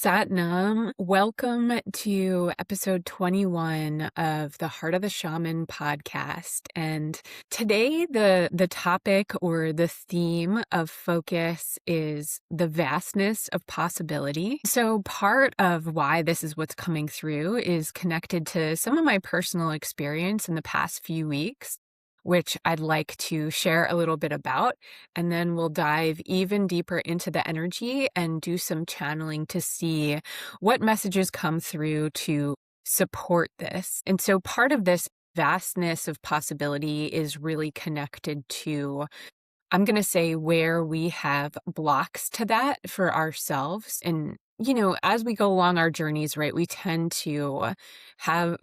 Satnam, welcome to episode 21 of the Heart of the Shaman podcast. And today the topic or the theme of focus is the vastness of possibility. So part of why this is what's coming through is connected to some of my personal experience in the past few weeks, which I'd like to share a little bit about. And then we'll dive even deeper into the energy and do some channeling to see what messages come through to support this. And so part of this vastness of possibility is really connected to, I'm going to say, where we have blocks to that for ourselves. And as we go along our journeys, right, we tend to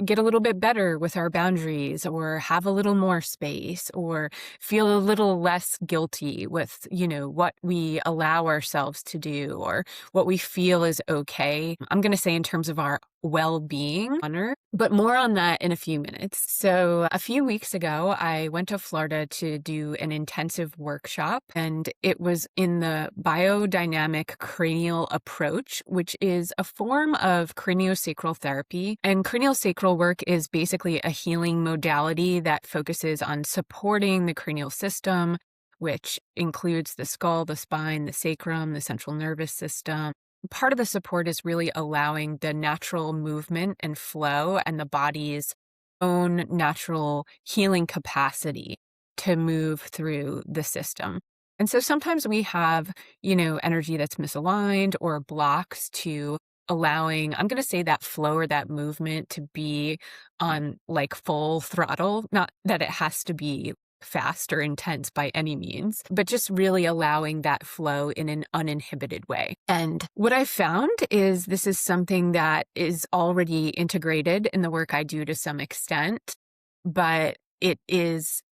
get a little bit better with our boundaries, or have a little more space, or feel a little less guilty with, what we allow ourselves to do, or what we feel is okay. I'm going to say in terms of our well-being, honor, but more on that in a few minutes. So a few weeks ago, I went to Florida to do an intensive workshop, and it was in the biodynamic cranial approach, which is a form of craniosacral therapy. And craniosacral work is basically a healing modality that focuses on supporting the cranial system, which includes the skull, the spine, the sacrum, the central nervous system. Part of the support is really allowing the natural movement and flow and the body's own natural healing capacity to move through the system. And so sometimes we have, energy that's misaligned or blocks to allowing, I'm going to say, that flow or that movement to be on like full throttle. Not that it has to be fast or intense by any means, but just really allowing that flow in an uninhibited way. And what I found is this is something that is already integrated in the work I do to some extent, but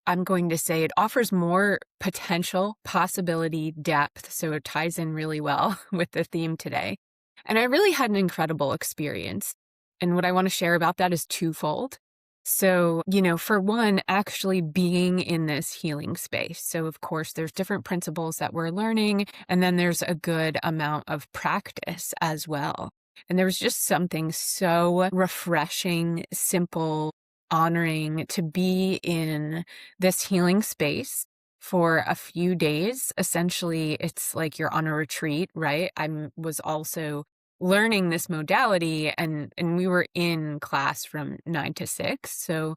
I'm going to say, it offers more potential, possibility, depth. So it ties in really well with the theme today. And I really had an incredible experience. And what I want to share about that is twofold. So, for one, actually being in this healing space. So, of course, there's different principles that we're learning, and then there's a good amount of practice as well. And there was just something so refreshing, simple, honoring to be in this healing space for a few days. Essentially, it's like you're on a retreat, right? I was also learning this modality, and we were in class from 9 to 6. So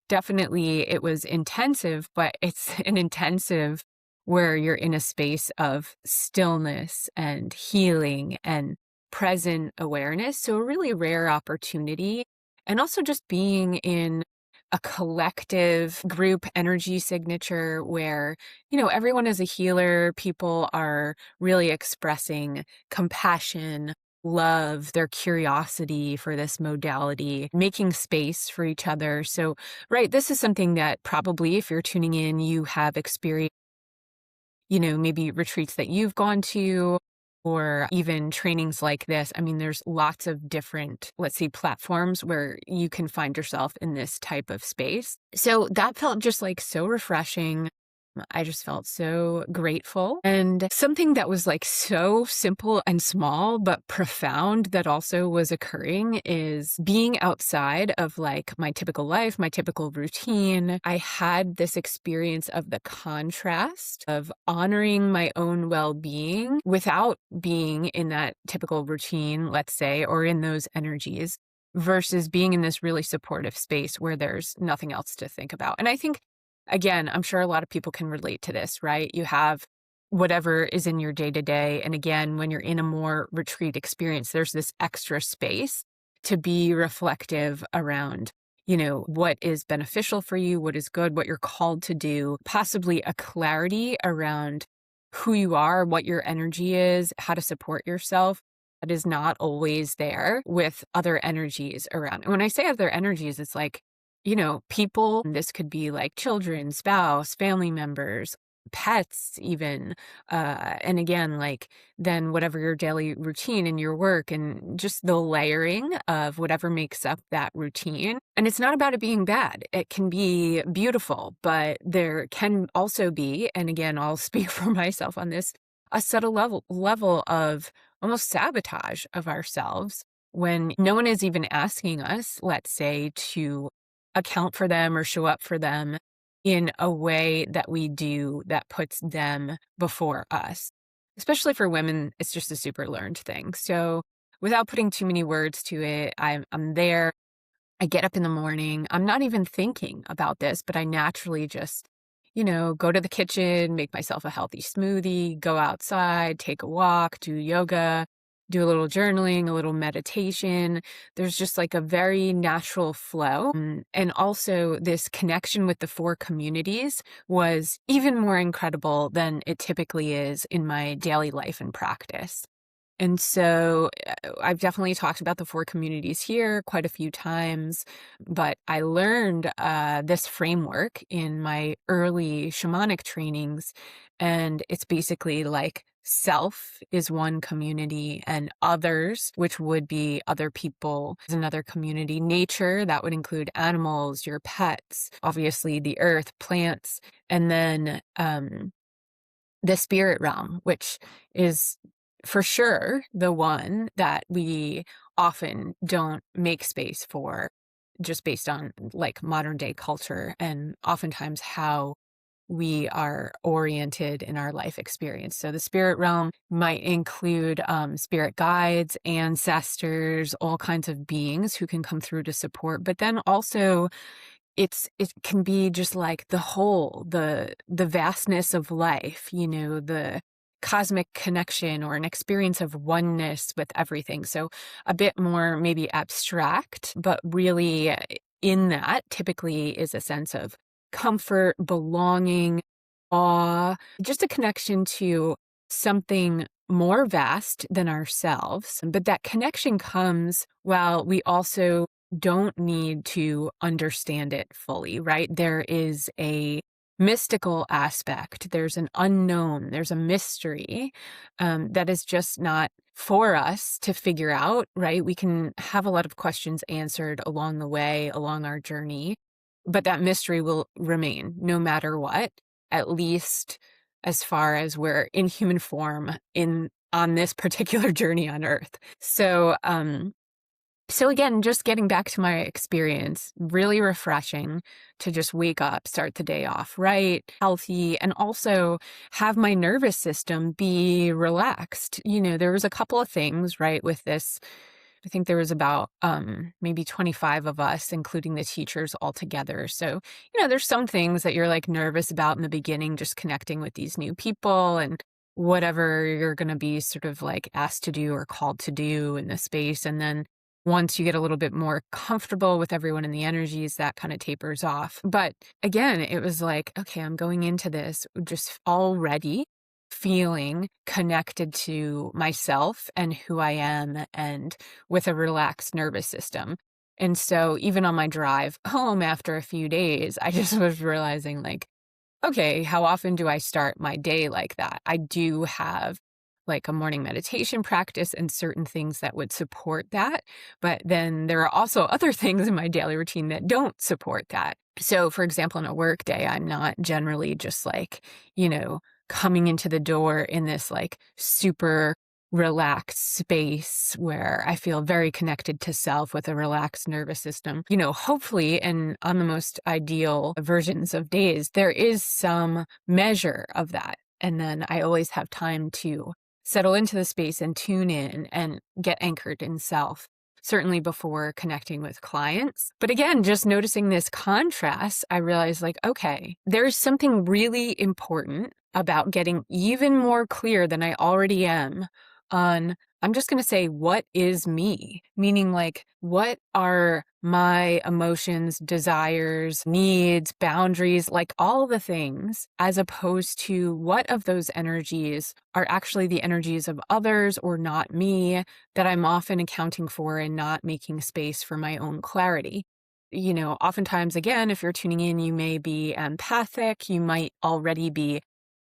definitely it was intensive, but it's an intensive where you're in a space of stillness and healing and present awareness. So a really rare opportunity. And also just being in a collective group energy signature where, everyone is a healer. People are really expressing compassion, love, their curiosity for this modality, making space for each other. So, right, this is something that probably, if you're tuning in, you have experienced, maybe retreats that you've gone to, or even trainings like this. I mean, there's lots of different, let's say, platforms where you can find yourself in this type of space. So that felt just like so refreshing. I just felt so grateful. And something that was like so simple and small, but profound, that also was occurring is being outside of like my typical life, my typical routine. I had this experience of the contrast of honoring my own well-being without being in that typical routine, let's say, or in those energies, versus being in this really supportive space where there's nothing else to think about. And I think, again, I'm sure a lot of people can relate to this, right? You have whatever is in your day-to-day. And again, when you're in a more retreat experience, there's this extra space to be reflective around, what is beneficial for you, what is good, what you're called to do, possibly a clarity around who you are, what your energy is, how to support yourself. That is not always there with other energies around. And when I say other energies, it's like, people, this could be like children, spouse, family members, pets even. And again, like then whatever your daily routine and your work and just the layering of whatever makes up that routine. And it's not about it being bad. It can be beautiful, but there can also be, and again, I'll speak for myself on this, a subtle level of almost sabotage of ourselves when no one is even asking us, let's say, to account for them or show up for them in a way that we do that puts them before us. Especially for women, it's just a super learned thing. So without putting too many words to it, I'm there. I get up in the morning. I'm not even thinking about this, but I naturally just, go to the kitchen, make myself a healthy smoothie, go outside, take a walk, do yoga, do a little journaling, a little meditation. There's just like a very natural flow. And also, this connection with the four communities was even more incredible than it typically is in my daily life and practice. And so I've definitely talked about the four communities here quite a few times, but I learned this framework in my early shamanic trainings. And it's basically like self is one community, and others, which would be other people, is another community. Nature, that would include animals, your pets, obviously the earth, plants, and then the spirit realm, which is for sure the one that we often don't make space for, just based on like modern day culture and oftentimes how we are oriented in our life experience. So the spirit realm might include spirit guides, ancestors, all kinds of beings who can come through to support, but then also it can be just like the whole, the vastness of life, the cosmic connection or an experience of oneness with everything. So a bit more maybe abstract, but really in that typically is a sense of comfort, belonging, awe, just a connection to something more vast than ourselves. But that connection comes while we also don't need to understand it fully, right? There is a mystical aspect, there's an unknown, there's a mystery that is just not for us to figure out, right? We can have a lot of questions answered along the way, along our journey, but that mystery will remain no matter what, at least as far as we're in human form on this particular journey on Earth. So again, just getting back to my experience, really refreshing to just wake up, start the day off right, healthy, and also have my nervous system be relaxed. There was a couple of things, right, with this. I think there was about maybe 25 of us, including the teachers all together. So, there's some things that you're like nervous about in the beginning, just connecting with these new people and whatever you're going to be sort of like asked to do or called to do in the space. And then once you get a little bit more comfortable with everyone and the energies, that kind of tapers off. But again, it was like, okay, I'm going into this just already feeling connected to myself and who I am and with a relaxed nervous system. And so even on my drive home after a few days, I just was realizing like, okay, how often do I start my day like that? I do have like a morning meditation practice and certain things that would support that. But then there are also other things in my daily routine that don't support that. So for example, in a work day, I'm not generally just like, coming into the door in this like super relaxed space where I feel very connected to self with a relaxed nervous system. Hopefully, and on the most ideal versions of days, there is some measure of that. And then I always have time to settle into the space and tune in and get anchored in self, certainly before connecting with clients. But again, just noticing this contrast, I realized like, okay, there's something really important about getting even more clear than I already am on, I'm just going to say, what is me? Meaning like, what are my emotions, desires, needs, boundaries, like all the things, as opposed to what of those energies are actually the energies of others or not me that I'm often accounting for and not making space for my own clarity. Oftentimes, again, if you're tuning in, you may be empathic, you might already be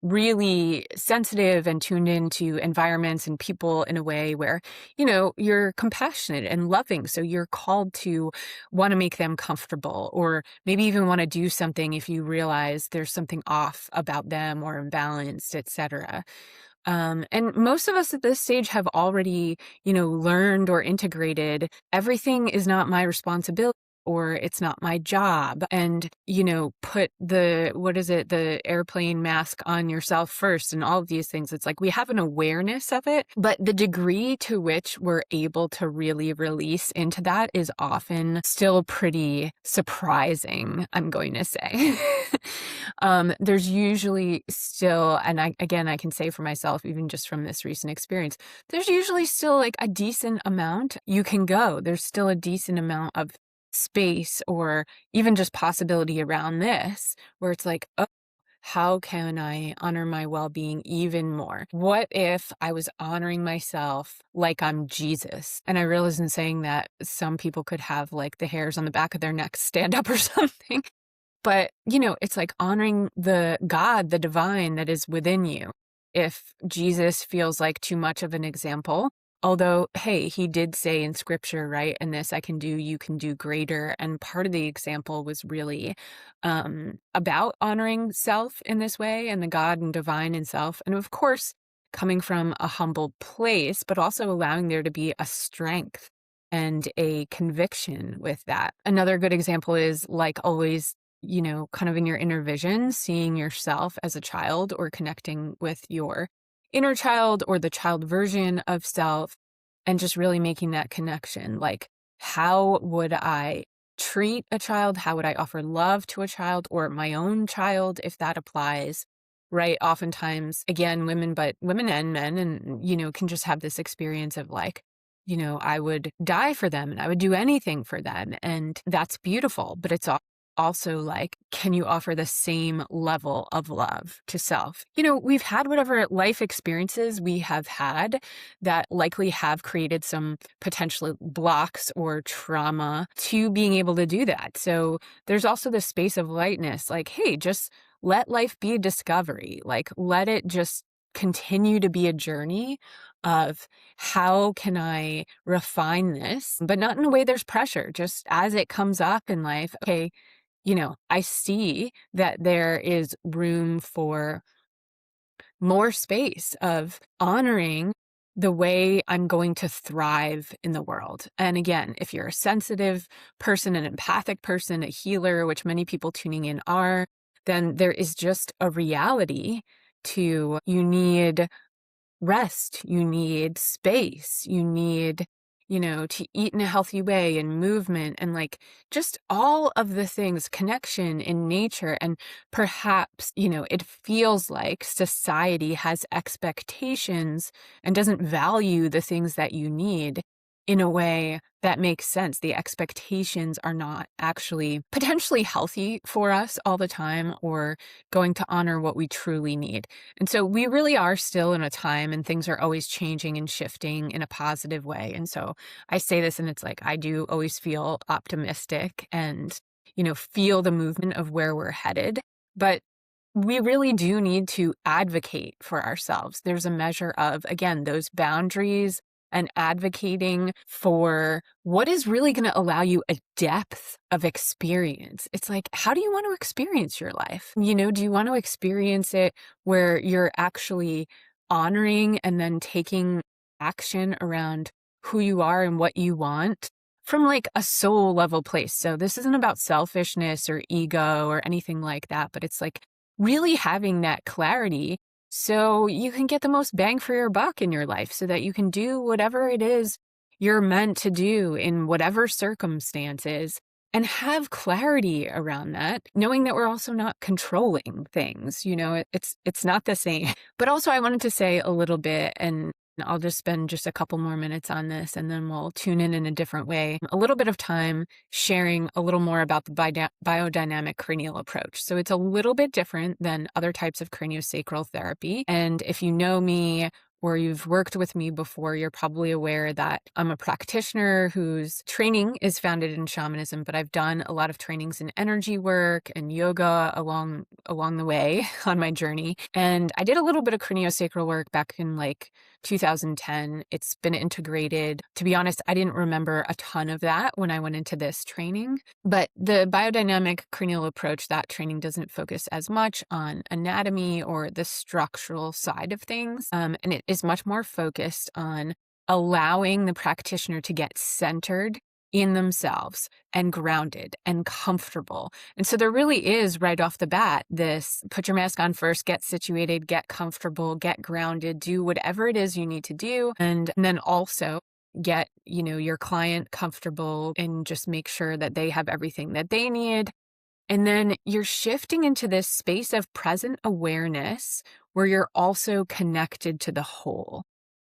really sensitive and tuned into environments and people in a way where, you're compassionate and loving. So you're called to want to make them comfortable, or maybe even want to do something if you realize there's something off about them or imbalanced, etc. And most of us at this stage have already, learned or integrated everything is not my responsibility or it's not my job. And, put the airplane mask on yourself first and all of these things. It's like we have an awareness of it, but the degree to which we're able to really release into that is often still pretty surprising, I'm going to say. There's usually still, and I can say for myself, even just from this recent experience, there's usually still like a decent amount you can go. There's still a decent amount of space or even just possibility around this where it's like, oh, how can I honor my well-being even more? What if I was honoring myself like I'm Jesus? And I realize in saying that some people could have like the hairs on the back of their neck stand up or something. But, it's like honoring the God, the divine that is within you. If Jesus feels like too much of an example, although, hey, he did say in scripture, right? And this I can do, you can do greater. And part of the example was really about honoring self in this way and the God and divine in self. And of course, coming from a humble place, but also allowing there to be a strength and a conviction with that. Another good example is like always kind of in your inner vision, seeing yourself as a child or connecting with your inner child or the child version of self and just really making that connection. Like, how would I treat a child? How would I offer love to a child or my own child, if that applies? Right. Oftentimes, again, women and men, and, can just have this experience of like, I would die for them and I would do anything for them. And that's beautiful, but it's also like, can you offer the same level of love to self? We've had whatever life experiences we have had that likely have created some potential blocks or trauma to being able to do that. So there's also this space of lightness, like, hey, just let life be a discovery. Like, let it just continue to be a journey of how can I refine this, but not in a way there's pressure, just as it comes up in life. Okay, I see that there is room for more space of honoring the way I'm going to thrive in the world. And again, if you're a sensitive person, an empathic person, a healer, which many people tuning in are, then there is just a reality to you need rest, you need space, you need, to eat in a healthy way and movement and like just all of the things, connection in nature. And perhaps, it feels like society has expectations and doesn't value the things that you need in a way that makes sense. The expectations are not actually potentially healthy for us all the time or going to honor what we truly need. And so we really are still in a time and things are always changing and shifting in a positive way. And so I say this and it's like, I do always feel optimistic and, feel the movement of where we're headed. But we really do need to advocate for ourselves. There's a measure of, again, those boundaries and advocating for what is really going to allow you a depth of experience. It's like, how do you want to experience your life? Do you want to experience it where you're actually honoring and then taking action around who you are and what you want from like a soul level place? So this isn't about selfishness or ego or anything like that, but it's like really having that clarity so you can get the most bang for your buck in your life so that you can do whatever it is you're meant to do in whatever circumstances and have clarity around that, knowing that we're also not controlling things. It's not the same. But also I wanted to say a little bit, and I'll just spend just a couple more minutes on this and then we'll tune in a different way. A little bit of time sharing a little more about the biodynamic cranial approach. So it's a little bit different than other types of craniosacral therapy. And if you know me or you've worked with me before, you're probably aware that I'm a practitioner whose training is founded in shamanism, but I've done a lot of trainings in energy work and yoga along the way on my journey. And I did a little bit of craniosacral work back in like 2010. It's been integrated. To be honest, I didn't remember a ton of that when I went into this training, but the biodynamic cranial approach, that training doesn't focus as much on anatomy or the structural side of things. And it is much more focused on allowing the practitioner to get centered in themselves and grounded and comfortable. And so there really is right off the bat this put your mask on first, get situated, get comfortable, get grounded, do whatever it is you need to do. And then also get, your client comfortable and just make sure that they have everything that they need. And then you're shifting into this space of present awareness where you're also connected to the whole.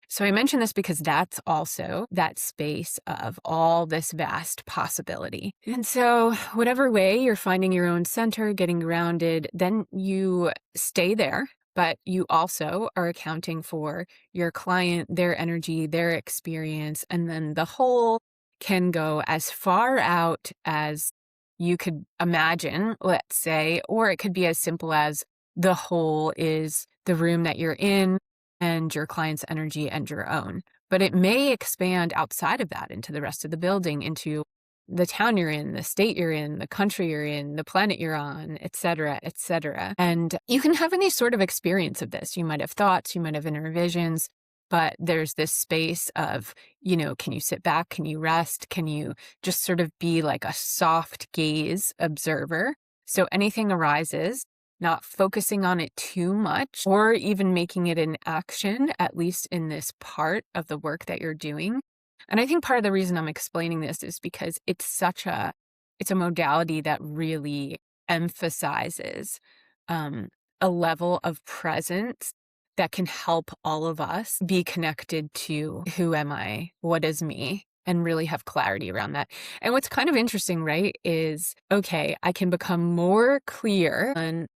So I mention this because that's also that space of all this vast possibility. And so whatever way you're finding your own center, getting grounded, then you stay there, but you also are accounting for your client, their energy, their experience, and then the whole can go as far out as you could imagine, let's say, or it could be as simple as the whole is the room that you're in and your client's energy and your own. But it may expand outside of that into the rest of the building, into the town you're in, the state you're in, the country you're in, the planet you're on, et cetera, et cetera. And you can have any sort of experience of this. You might have thoughts, you might have inner visions, but there's this space of, can you sit back? Can you rest? Can you just sort of be like a soft gaze observer? So anything arises, not focusing on it too much or even making it an action, at least in this part of the work that you're doing. And I think part of the reason I'm explaining this is because it's a modality that really emphasizes a level of presence that can help all of us be connected to who am I, what is me, and really have clarity around that. And what's kind of interesting, right, is, okay, I can become more clear on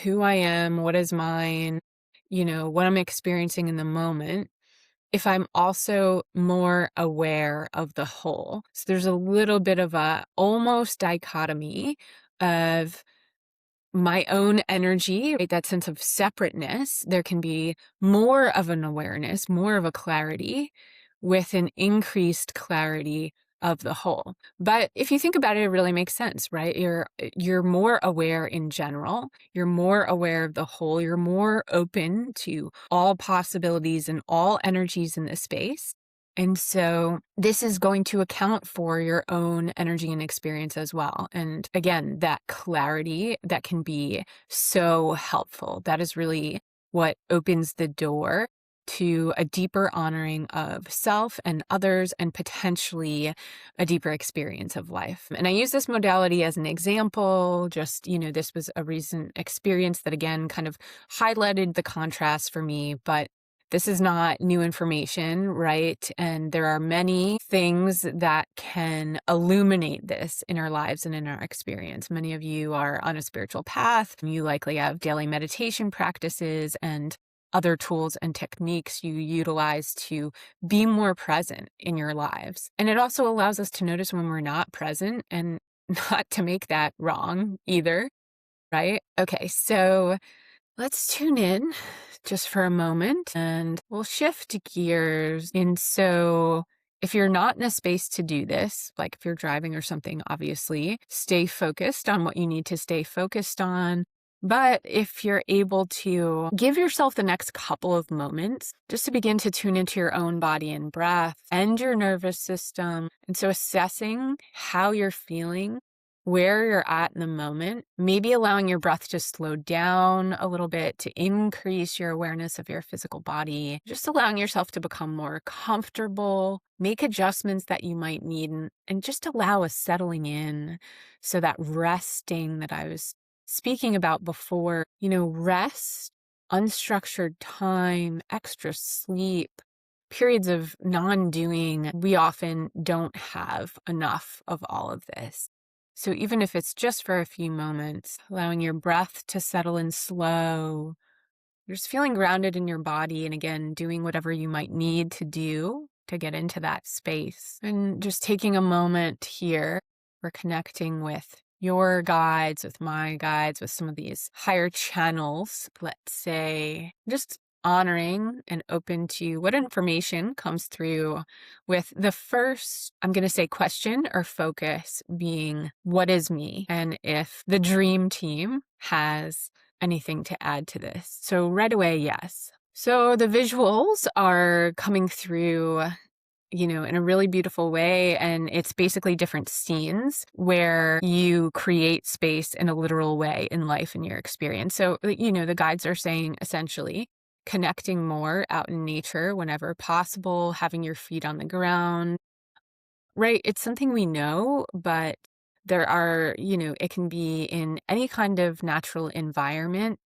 who I am, what is mine, what I'm experiencing in the moment, if I'm also more aware of the whole. So there's a little bit of a almost dichotomy of my own energy, right? That sense of separateness. There can be more of an awareness, more of a clarity with an increased clarity of the whole. But if you think about it, it really makes sense, right? You're more aware in general. You're more aware of the whole. You're more open to all possibilities and all energies in the space. And so this is going to account for your own energy and experience as well. And again, that clarity that can be so helpful. That is really what opens the door to a deeper honoring of self and others, and potentially a deeper experience of life. And I use this modality as an example. Just, this was a recent experience that again kind of highlighted the contrast for me, but this is not new information, right? And there are many things that can illuminate this in our lives and in our experience. Many of you are on a spiritual path. You likely have daily meditation practices and other tools and techniques you utilize to be more present in your lives. And it also allows us to notice when we're not present and not to make that wrong either, right? Okay, so let's tune in just for a moment and we'll shift gears. And so if you're not in a space to do this, like if you're driving or something, obviously stay focused on what you need to stay focused on. But if you're able to give yourself the next couple of moments just to begin to tune into your own body and breath and your nervous system. And so assessing how you're feeling, where you're at in the moment, maybe allowing your breath to slow down a little bit to increase your awareness of your physical body, just allowing yourself to become more comfortable, make adjustments that you might need, and just allow a settling in. So that resting that I was speaking about before, rest, unstructured time, extra sleep, periods of non-doing, we often don't have enough of all of this. So even if it's just for a few moments, allowing your breath to settle in slow, just feeling grounded in your body. And again, doing whatever you might need to do to get into that space. And just taking a moment here for connecting with your guides, with my guides, with some of these higher channels, let's say, just honoring and open to what information comes through, with the first, I'm going to say, question or focus being, what is me? And if the dream team has anything to add to this. So right away, yes. So the visuals are coming through, in a really beautiful way. And it's basically different scenes where you create space in a literal way in life in your experience. So, the guides are saying essentially connecting more out in nature whenever possible, having your feet on the ground, right? It's something we know, but there are, it can be in any kind of natural environment.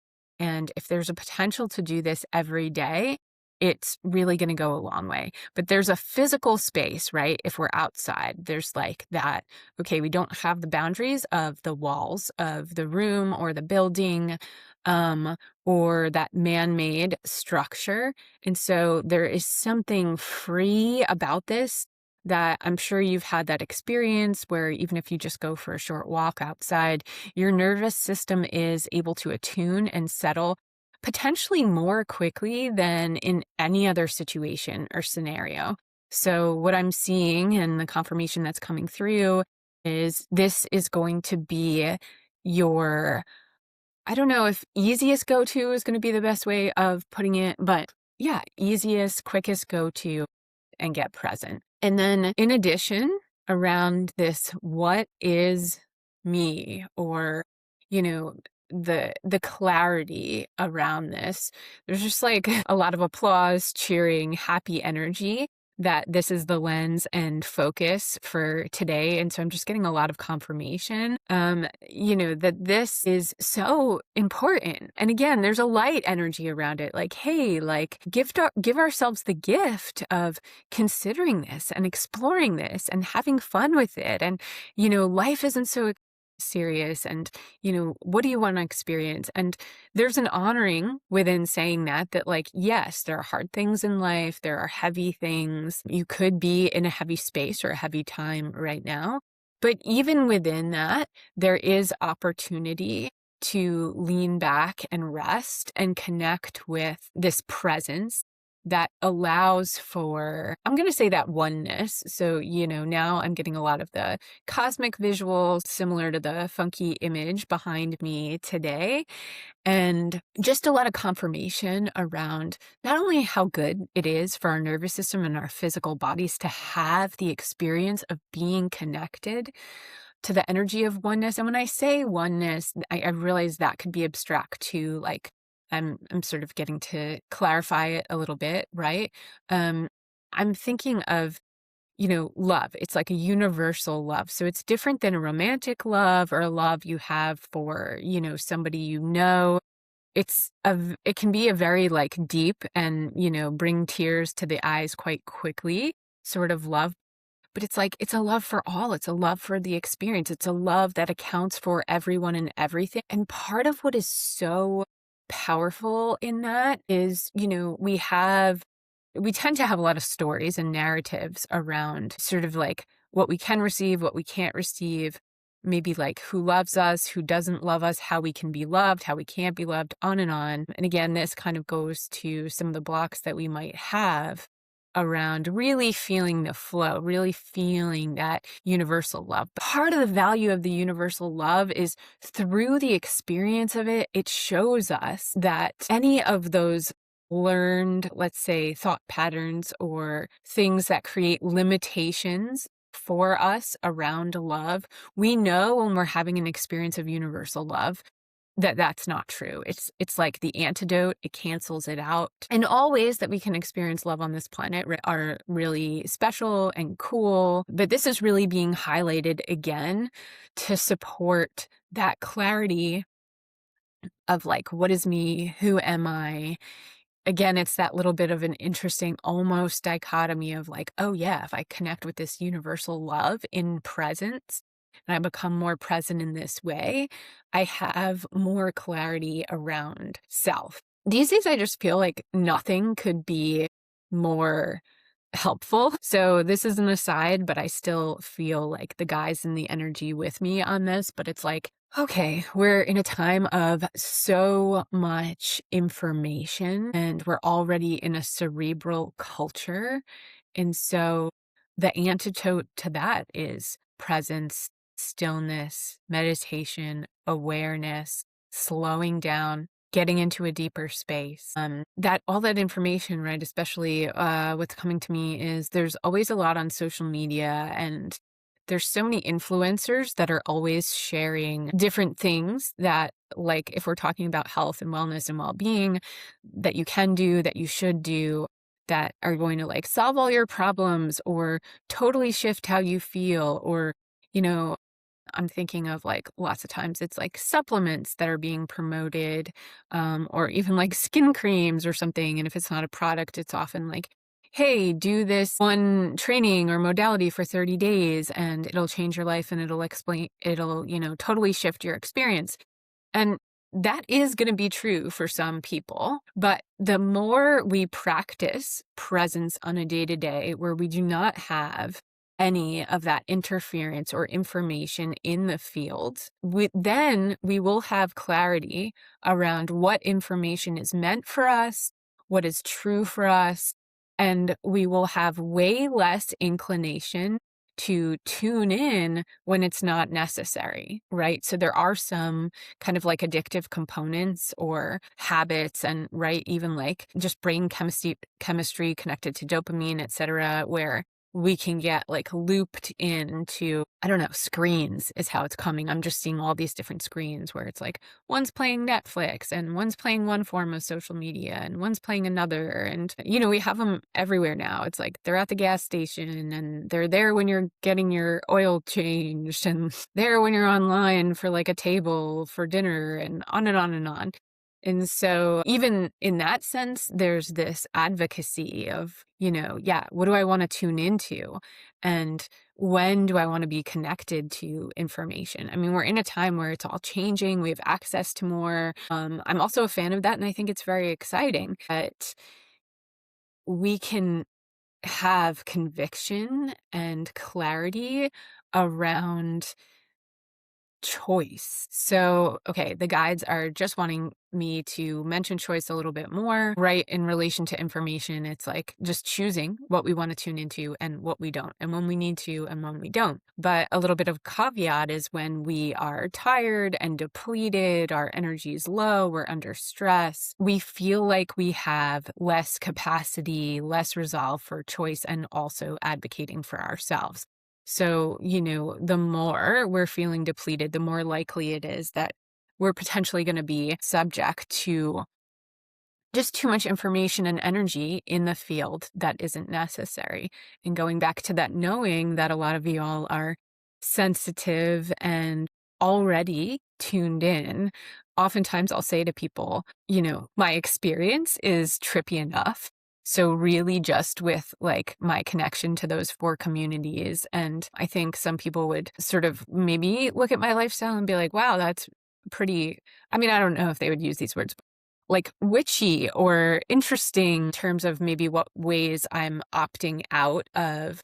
And if there's a potential to do this every day, it's really going to go a long way. But there's a physical space, right? If we're outside, there's like that, okay, we don't have the boundaries of the walls of the room or the building, or that man-made structure. And so there is something free about this, that I'm sure you've had that experience where even if you just go for a short walk outside, your nervous system is able to attune and settle potentially more quickly than in any other situation or scenario. So what I'm seeing and the confirmation that's coming through is this is going to be your, I don't know if easiest go-to is going to be the best way of putting it, but yeah, easiest, quickest go-to, and get present. And then in addition, around this, what is me, or, the clarity around this, there's just like a lot of applause, cheering, happy energy, that this is the lens and focus for today. And so I'm just getting a lot of confirmation, that this is so important. And again, there's a light energy around it. Like, hey, like give ourselves the gift of considering this and exploring this and having fun with it. And, life isn't so serious, and what do you want to experience? And there's an honoring within saying that like, yes, there are hard things in life, there are heavy things, you could be in a heavy space or a heavy time right now, but even within that, there is opportunity to lean back and rest and connect with this presence that allows for, I'm going to say, that oneness. So, now I'm getting a lot of the cosmic visuals similar to the funky image behind me today. And just a lot of confirmation around not only how good it is for our nervous system and our physical bodies to have the experience of being connected to the energy of oneness. And when I say oneness, I realize that could be abstract too. Like, I'm sort of getting to clarify it a little bit, right? I'm thinking of, love. It's like a universal love. So it's different than a romantic love or a love you have for, somebody it can be a very like deep and, bring tears to the eyes quite quickly sort of love. But it's like, it's a love for all. It's a love for the experience. It's a love that accounts for everyone and everything. And part of what is so powerful in that is, we tend to have a lot of stories and narratives around sort of like what we can receive, what we can't receive, maybe like who loves us, who doesn't love us, how we can be loved, how we can't be loved, on and on. And again, this kind of goes to some of the blocks that we might have around really feeling the flow, really feeling that universal love. Part of the value of the universal love is through the experience of it, it shows us that any of those learned, let's say, thought patterns or things that create limitations for us around love, we know when we're having an experience of universal love that that's not true. It's like the antidote. It cancels it out. And all ways that we can experience love on this planet are really special and cool. But this is really being highlighted again to support that clarity of like, what is me? Who am I? Again, it's that little bit of an interesting almost dichotomy of like, oh yeah, if I connect with this universal love in presence and I become more present in this way, I have more clarity around self. these days I just feel like nothing could be more helpful. So this is an aside, but I still feel like the guys in the energy with me on this, but it's like, okay, we're in a time of so much information and we're already in a cerebral culture. And so the antidote to that is presence, stillness, meditation, awareness, slowing down, getting into a deeper space. That all that information, right? Especially what's coming to me is there's always a lot on social media, and there's so many influencers that are always sharing different things that, like, if we're talking about health and wellness and well-being, that you can do, that you should do, that are going to like solve all your problems or totally shift how you feel, or, you know, I'm thinking of like lots of times it's like supplements that are being promoted, or even like skin creams or something. And if it's not a product, it's often like, hey, do this one training or modality for 30 days and it'll change your life and it'll, totally shift your experience. And that is going to be true for some people. But the more we practice presence on a day to day where we do not have any of that interference or information in the field, then we will have clarity around what information is meant for us, what is true for us, and we will have way less inclination to tune in when it's not necessary, right? So there are some kind of like addictive components or habits, and right, even like just brain chemistry connected to dopamine, et cetera, where we can get like looped into, I don't know, screens is how it's coming. I'm just seeing all these different screens where it's like one's playing Netflix and one's playing one form of social media and one's playing another. And, we have them everywhere now. It's like they're at the gas station and they're there when you're getting your oil changed and there when you're online for like a table for dinner and on and on and on. And so even in that sense, there's this advocacy of, yeah, what do I want to tune into? And when do I want to be connected to information? I mean, we're in a time where it's all changing. We have access to more. I'm also a fan of that. And I think it's very exciting that we can have conviction and clarity around choice. So, okay, the guides are just wanting me to mention choice a little bit more, right? In relation to information, it's like just choosing what we want to tune into and what we don't, and when we need to and when we don't. But a little bit of caveat is when we are tired and depleted, our energy is low, we're under stress, we feel like we have less capacity, less resolve for choice, and also advocating for ourselves. So, the more we're feeling depleted, the more likely it is that we're potentially going to be subject to just too much information and energy in the field that isn't necessary. And going back to that, knowing that a lot of y'all are sensitive and already tuned in, oftentimes I'll say to people, my experience is trippy enough. So really just with like my connection to those 4 communities. And I think some people would sort of maybe look at my lifestyle and be like, wow, that's pretty, I mean, I don't know if they would use these words, like witchy or interesting in terms of maybe what ways I'm opting out of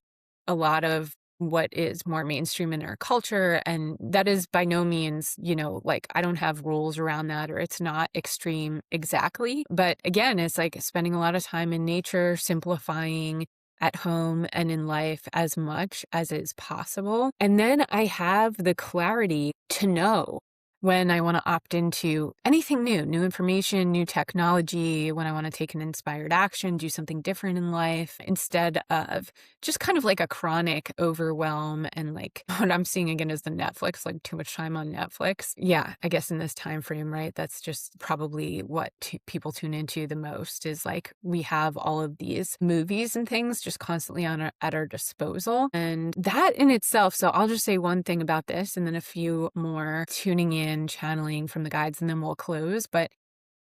a lot of what is more mainstream in our culture. And that is by no means, like I don't have rules around that, or it's not extreme exactly. But again, it's like spending a lot of time in nature, simplifying at home and in life as much as is possible. And then I have the clarity to know when I want to opt into anything new information, new technology, when I want to take an inspired action, do something different in life, instead of just kind of like a chronic overwhelm. And like what I'm seeing again is the Netflix, like too much time on Netflix. Yeah, I guess in this time frame, right? That's just probably what people tune into the most, is like we have all of these movies and things just constantly at our disposal. And that in itself, so I'll just say one thing about this and then a few more tuning in, channeling from the guides, and then we'll close. But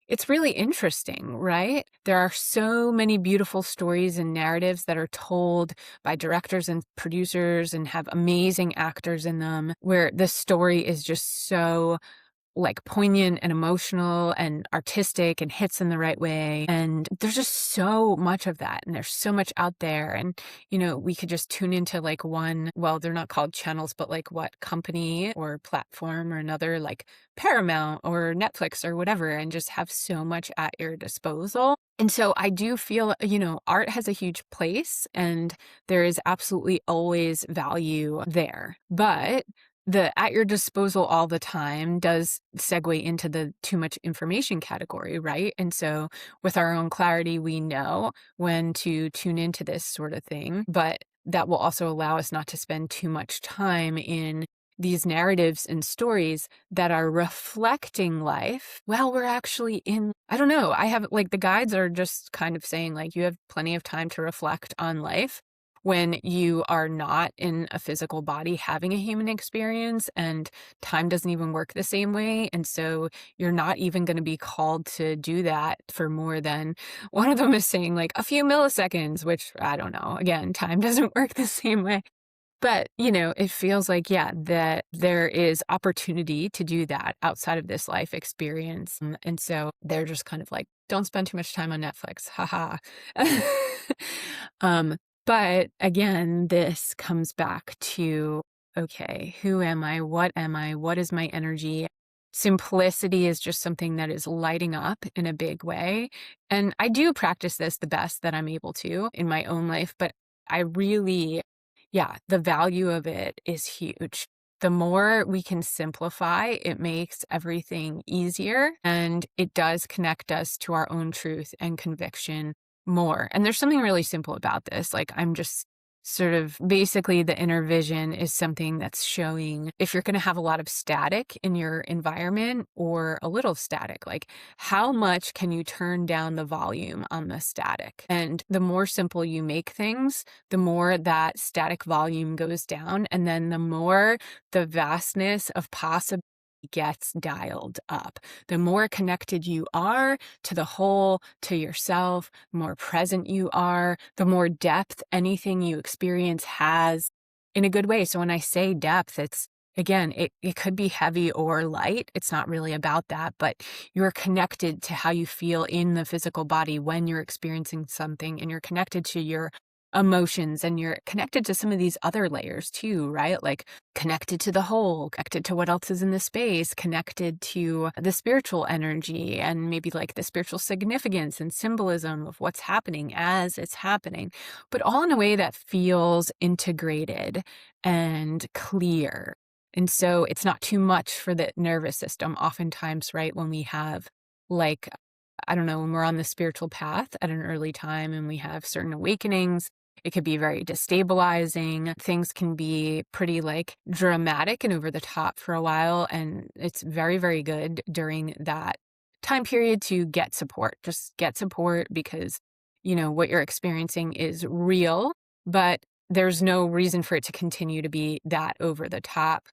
it's really interesting, right? There are so many beautiful stories and narratives that are told by directors and producers and have amazing actors in them, where the story is just so like poignant and emotional and artistic and hits in the right way. And there's just so much of that. And there's so much out there. And, we could just tune into like one, well, they're not called channels, but like what company or platform or another, like Paramount or Netflix or whatever, and just have so much at your disposal. And so I do feel, art has a huge place and there is absolutely always value there. But the at your disposal all the time does segue into the too much information category, right? And so with our own clarity, we know when to tune into this sort of thing, but that will also allow us not to spend too much time in these narratives and stories that are reflecting life while we're actually in, I don't know, I have like the guides are just kind of saying like you have plenty of time to reflect on life when you are not in a physical body having a human experience, and time doesn't even work the same way. And so you're not even going to be called to do that for more than, one of them is saying like a few milliseconds, which I don't know. Again, time doesn't work the same way. But, it feels like, yeah, that there is opportunity to do that outside of this life experience. And so they're just kind of like, don't spend too much time on Netflix. Haha. um, but again, this comes back to, okay, who am I? What am I? What is my energy? Simplicity is just something that is lighting up in a big way. And I do practice this the best that I'm able to in my own life, but I really, yeah, the value of it is huge. The more we can simplify, it makes everything easier and it does connect us to our own truth and conviction more. And there's something really simple about this. Like I'm just sort of basically the inner vision is something that's showing if you're going to have a lot of static in your environment or a little static, like how much can you turn down the volume on the static? And the more simple you make things, the more that static volume goes down. And then the more the vastness of possibility gets dialed up. The more connected you are to the whole, to yourself, the more present you are, the more depth anything you experience has in a good way. So when I say depth, it's again, it could be heavy or light. It's not really about that, but you're connected to how you feel in the physical body when you're experiencing something, and you're connected to your emotions, and you're connected to some of these other layers too, right? Like connected to the whole, connected to what else is in the space, connected to the spiritual energy and maybe like the spiritual significance and symbolism of what's happening as it's happening, but all in a way that feels integrated and clear. And so it's not too much for the nervous system. Oftentimes, right, when we have like, I don't know, when we're on the spiritual path at an early time and we have certain awakenings, it could be very destabilizing. Things can be pretty like dramatic and over the top for a while. And it's very, very good during that time period to get support. Just get support because, what you're experiencing is real, but there's no reason for it to continue to be that over the top.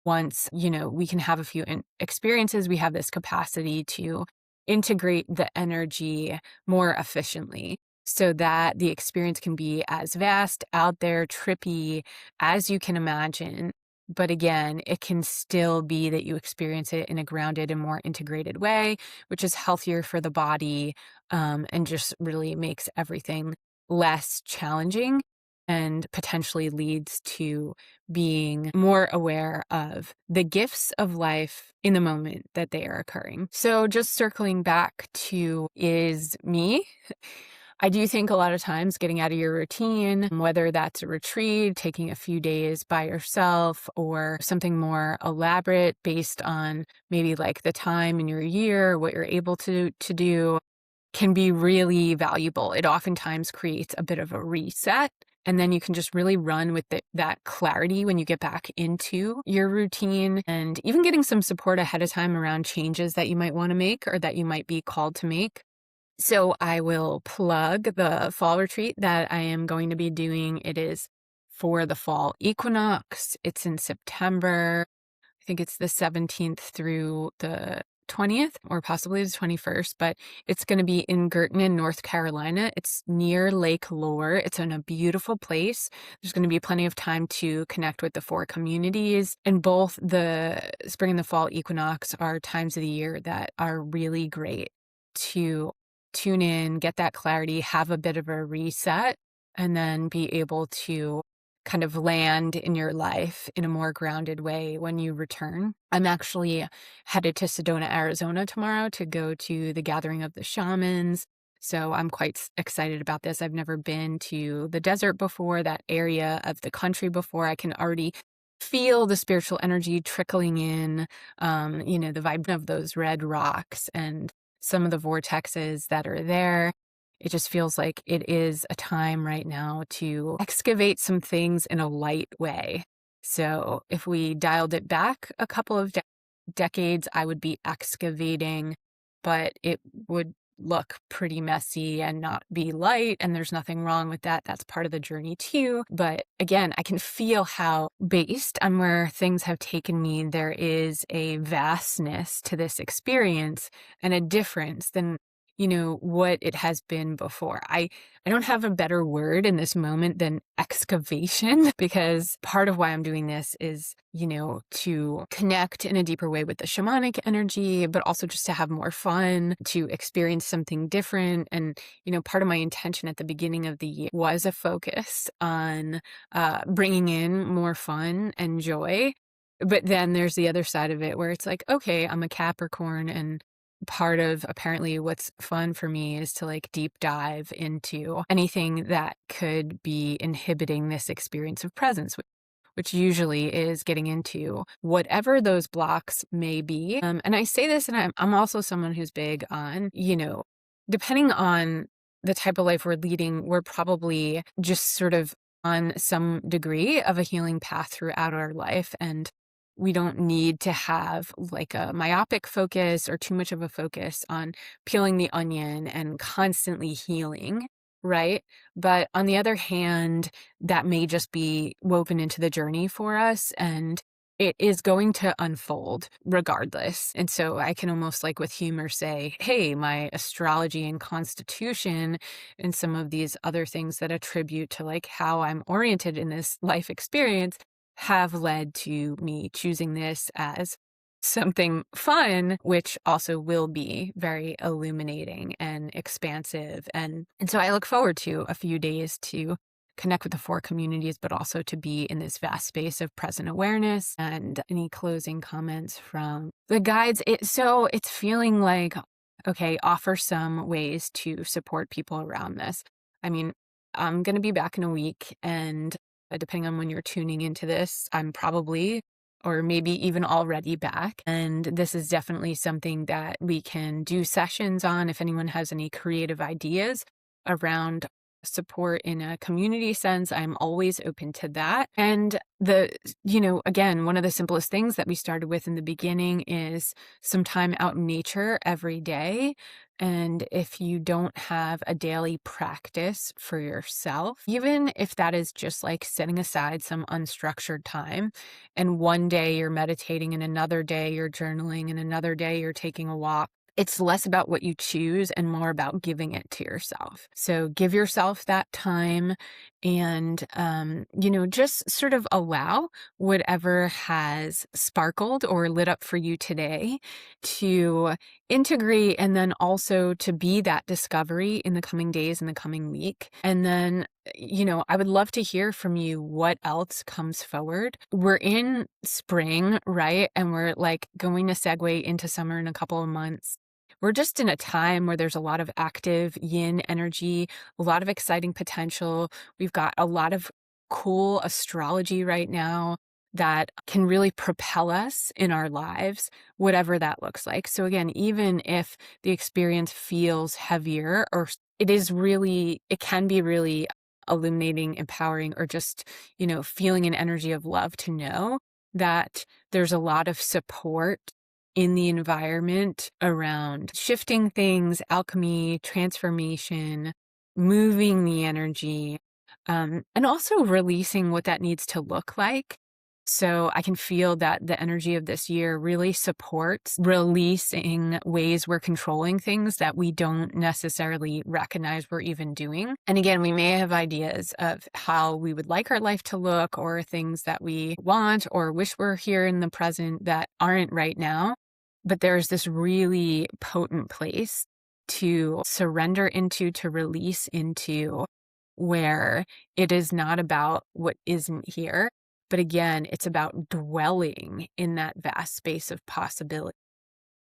Once, we can have a few experiences, we have this capacity to integrate the energy more efficiently so that the experience can be as vast, out there, trippy as you can imagine. But again, it can still be that you experience it in a grounded and more integrated way, which is healthier for the body, and just really makes everything less challenging and potentially leads to being more aware of the gifts of life in the moment that they are occurring. So just circling back to is me. I do think a lot of times getting out of your routine, whether that's a retreat, taking a few days by yourself, or something more elaborate based on maybe like the time in your year, what you're able to do, can be really valuable. It oftentimes creates a bit of a reset. And then you can just really run with that clarity when you get back into your routine, and even getting some support ahead of time around changes that you might want to make or that you might be called to make. So I will plug the fall retreat that I am going to be doing. It is for the fall equinox. It's in September. I think it's the 17th through the 20th or possibly the 21st, but it's going to be in Girton in North Carolina. It's near Lake Lure. It's in a beautiful place. There's going to be plenty of time to connect with the 4 communities, and both the spring and the fall equinox are times of the year that are really great to tune in, get that clarity, have a bit of a reset, and then be able to kind of land in your life in a more grounded way when you return. I'm actually headed to Sedona, Arizona tomorrow to go to the Gathering of the Shamans. So I'm quite excited about this. I've never been to the desert before, that area of the country before. I can already feel the spiritual energy trickling in, the vibe of those red rocks and some of the vortexes that are there. It just feels like it is a time right now to excavate some things in a light way. So if we dialed it back a couple of decades, I would be excavating, but it would look pretty messy and not be light. And there's nothing wrong with that. That's part of the journey too. But again, I can feel how, based on where things have taken me, there is a vastness to this experience and a difference than what it has been before. I don't have a better word in this moment than excavation, because part of why I'm doing this is, to connect in a deeper way with the shamanic energy, but also just to have more fun, to experience something different. And, part of my intention at the beginning of the year was a focus on bringing in more fun and joy. But then there's the other side of it where it's like, okay, I'm a Capricorn, and part of apparently what's fun for me is to deep dive into anything that could be inhibiting this experience of presence, which usually is getting into whatever those blocks may be. And I say this, and I'm also someone who's big on, depending on the type of life we're leading, we're probably just sort of on some degree of a healing path throughout our life. And we don't need to have a myopic focus or too much of a focus on peeling the onion and constantly healing, right? But on the other hand, that may just be woven into the journey for us, and it is going to unfold regardless. And so I can almost with humor say, hey, my astrology and constitution and some of these other things that attribute to how I'm oriented in this life experience have led to me choosing this as something fun, which also will be very illuminating and expansive. And so I look forward to a few days to connect with the 4 communities, but also to be in this vast space of present awareness. And any closing comments from the guides? It's feeling like, okay, offer some ways to support people around this. I mean, I'm going to be back in a week, and depending on when you're tuning into this, I'm probably, or maybe even already back. And this is definitely something that we can do sessions on if anyone has any creative ideas around support in a community sense. I'm always open to that. And again, one of the simplest things that we started with in the beginning is some time out in nature every day. And if you don't have a daily practice for yourself, even if that is just setting aside some unstructured time, and one day you're meditating and another day you're journaling and another day you're taking a walk, it's less about what you choose and more about giving it to yourself. So give yourself that time and, just sort of allow whatever has sparkled or lit up for you today to integrate, and then also to be that discovery in the coming days, in the coming week. And then, I would love to hear from you what else comes forward. We're in spring, right? And we're going to segue into summer in a couple of months. We're just in a time where there's a lot of active yin energy, a lot of exciting potential. We've got a lot of cool astrology right now that can really propel us in our lives, whatever that looks like. So again, even if the experience feels heavier, or it can be really illuminating, empowering, or just, feeling an energy of love to know that there's a lot of support in the environment around shifting things, alchemy, transformation, moving the energy, and also releasing what that needs to look like. So I can feel that the energy of this year really supports releasing ways we're controlling things that we don't necessarily recognize we're even doing. And again, we may have ideas of how we would like our life to look, or things that we want or wish were here in the present that aren't right now. But there's this really potent place to surrender into, to release into, where it is not about what isn't here. But again, it's about dwelling in that vast space of possibility.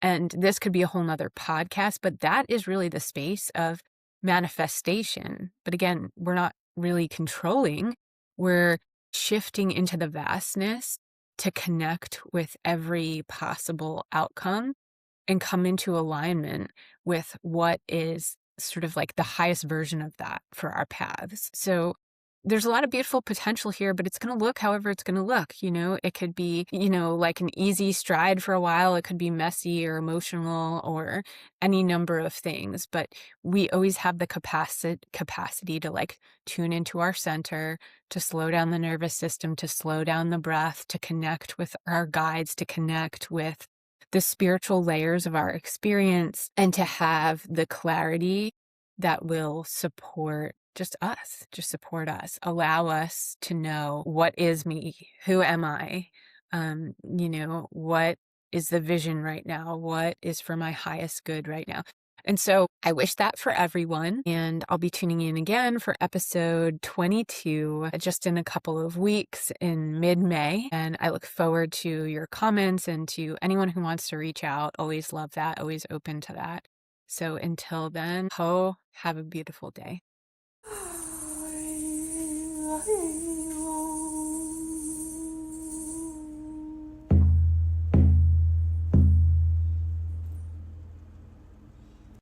And this could be a whole nother podcast, but that is really the space of manifestation. But again, we're not really controlling, we're shifting into the vastness to connect with every possible outcome and come into alignment with what is sort of like the highest version of that for our paths. So there's a lot of beautiful potential here, but it's going to look however it's going to look. It could be, like an easy stride for a while. It could be messy or emotional or any number of things, but we always have the capacity to like tune into our center, to slow down the nervous system, to slow down the breath, to connect with our guides, to connect with the spiritual layers of our experience, and to have the clarity that will support just support us, allow us to know what is me, who am I, what is the vision right now, what is for my highest good right now. And so I wish that for everyone. And I'll be tuning in again for episode 22 just in a couple of weeks in mid-May. And I look forward to your comments and to anyone who wants to reach out. Always love that, always open to that. So until then, have a beautiful day.